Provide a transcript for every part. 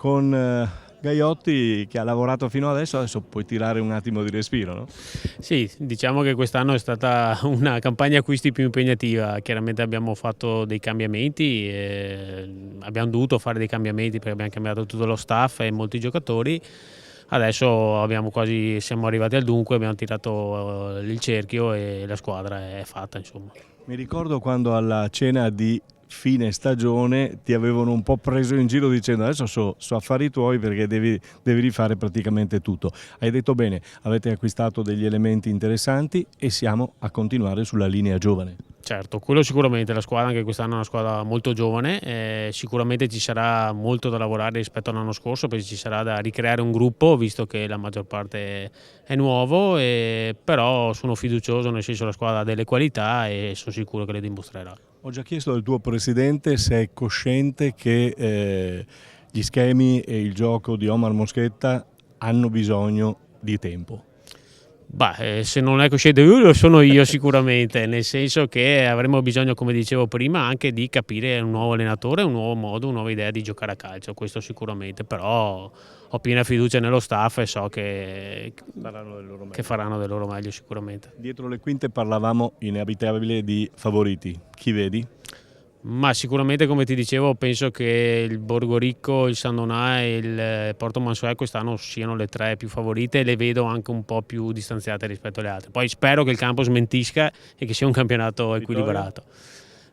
con Gaiotti che ha lavorato fino adesso puoi tirare un attimo di respiro, no? Sì, diciamo che quest'anno è stata una campagna acquisti più impegnativa. Chiaramente abbiamo fatto dei cambiamenti, abbiamo dovuto fare dei cambiamenti perché abbiamo cambiato tutto lo staff e molti giocatori. Adesso siamo arrivati al dunque, abbiamo tirato il cerchio e la squadra è fatta, insomma. Mi ricordo quando alla cena di fine stagione ti avevano un po' preso in giro dicendo adesso so affari tuoi perché devi rifare praticamente tutto. Hai detto bene, avete acquistato degli elementi interessanti e siamo a continuare sulla linea giovane. Certo, quello sicuramente, la squadra anche quest'anno è una squadra molto giovane, sicuramente ci sarà molto da lavorare rispetto all'anno scorso perché ci sarà da ricreare un gruppo visto che la maggior parte è nuovo, però sono fiducioso, nel senso la squadra ha delle qualità e sono sicuro che le dimostrerà. Ho già chiesto al tuo presidente se è cosciente che gli schemi e il gioco di Omar Moschetta hanno bisogno di tempo. Se non è cosciente lui lo sono io sicuramente, nel senso che avremo bisogno, come dicevo prima, anche di capire un nuovo allenatore, un nuovo modo, una nuova idea di giocare a calcio, questo sicuramente, però ho piena fiducia nello staff e so che faranno del loro meglio sicuramente. Dietro le quinte parlavamo inevitabile di favoriti, chi vedi? Ma sicuramente, come ti dicevo, penso che il Borgoricco, il San Donà e il Porto Mansuet quest'anno siano le tre più favorite e le vedo anche un po' più distanziate rispetto alle altre. Poi spero che il campo smentisca e che sia un campionato equilibrato.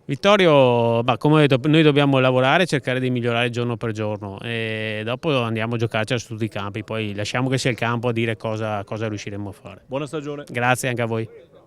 Vittorio, come ho detto, noi dobbiamo lavorare e cercare di migliorare giorno per giorno e dopo andiamo a giocarci su tutti i campi, poi lasciamo che sia il campo a dire cosa riusciremo a fare. Buona stagione. Grazie anche a voi.